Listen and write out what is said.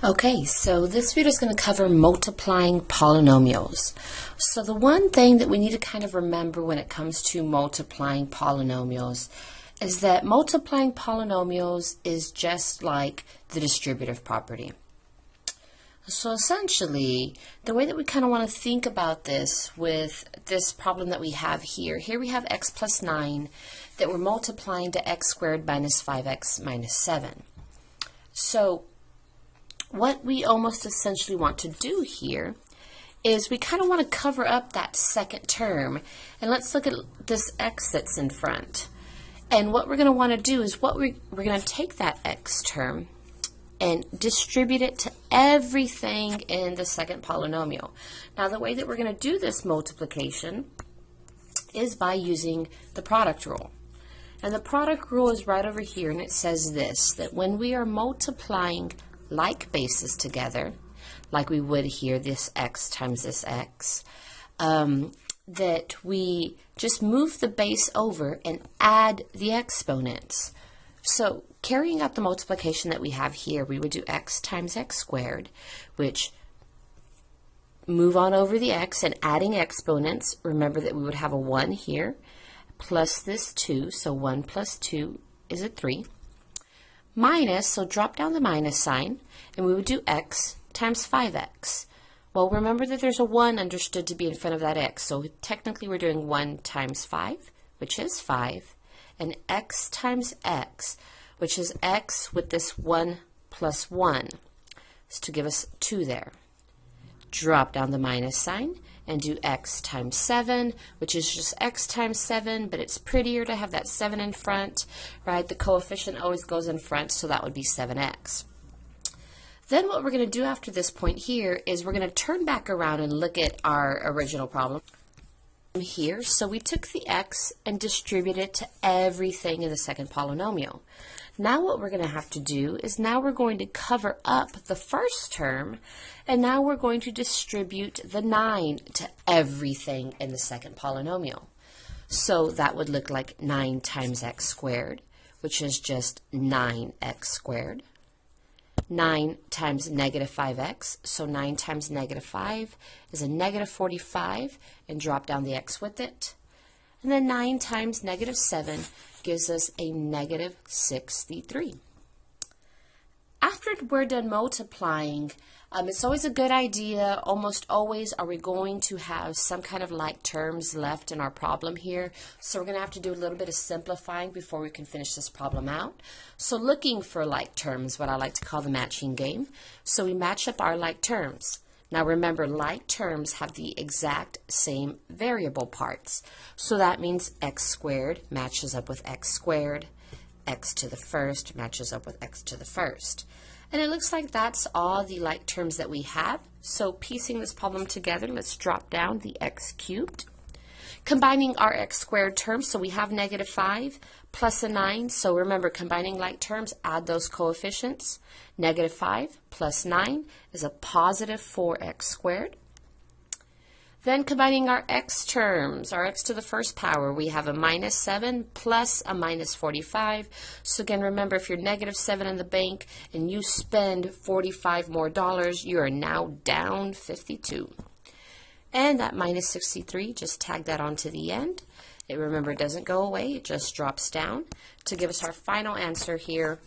Okay, so this video is going to cover multiplying polynomials. So the one thing that we need to kind of remember when it comes to multiplying polynomials is that multiplying polynomials is just like the distributive property. So essentially, the way that we kind of want to think about this with this problem that we have here we have x plus 9 that we're multiplying to x squared minus 5x minus 7. So what we almost essentially want to do here is we kind of want to cover up that second term, and let's look at this x that's in front. And what we're going to want to do is we're going to take that x term and distribute it to everything in the second polynomial. Now the way that we're going to do this multiplication is by using the product rule. And the product rule is right over here, and it says this, that when we are multiplying like bases together, like we would here, this x times this x, that we just move the base over and add the exponents. So carrying out the multiplication that we have here, we would do x times x squared, which move on over the x and adding exponents. Remember that we would have a 1 here, plus this 2, so 1 plus 2 is a 3. Minus, so drop down the minus sign, and we would do x times 5x. Well, remember that there's a 1 understood to be in front of that x, so technically we're doing 1 times 5, which is 5, and x times x, which is x with this 1 plus 1, is to give us 2 there. Drop down the minus sign and do x times 7, which is just x times 7, but it's prettier to have that 7 in front, right? The coefficient always goes in front, so that would be 7x. Then what we're going to do after this point here is we're going to turn back around and look at our original problem here. So we took the x and distributed it to everything in the second polynomial. Now what we're going to have to do is now we're going to cover up the first term, and now we're going to distribute the 9 to everything in the second polynomial. So that would look like 9 times x squared, which is just 9x squared. 9 times negative 5x, so 9 times negative 5 is a negative 45, and drop down the x with it. And then 9 times negative 7 gives us a negative 63. After we're done multiplying, it's always a good idea, almost always are we going to have some kind of like terms left in our problem here. So we're going to have to do a little bit of simplifying before we can finish this problem out. So looking for like terms, what I like to call the matching game. So we match up our like terms. Now remember, like terms have the exact same variable parts. So that means x squared matches up with x squared, x to the first matches up with x to the first. And it looks like that's all the like terms that we have. So piecing this problem together, let's drop down the x cubed. Combining our x squared terms, so we have negative 5 plus a 9. So remember, combining like terms, add those coefficients. Negative 5 plus 9 is a positive 4x squared. Then combining our x terms, our x to the first power, we have a minus 7 plus a minus 45. So again, remember, if you're negative 7 in the bank and you spend 45 more dollars, you are now down 52. And that minus 63, just tag that onto the end. It, remember, doesn't go away, it just drops down to give us our final answer here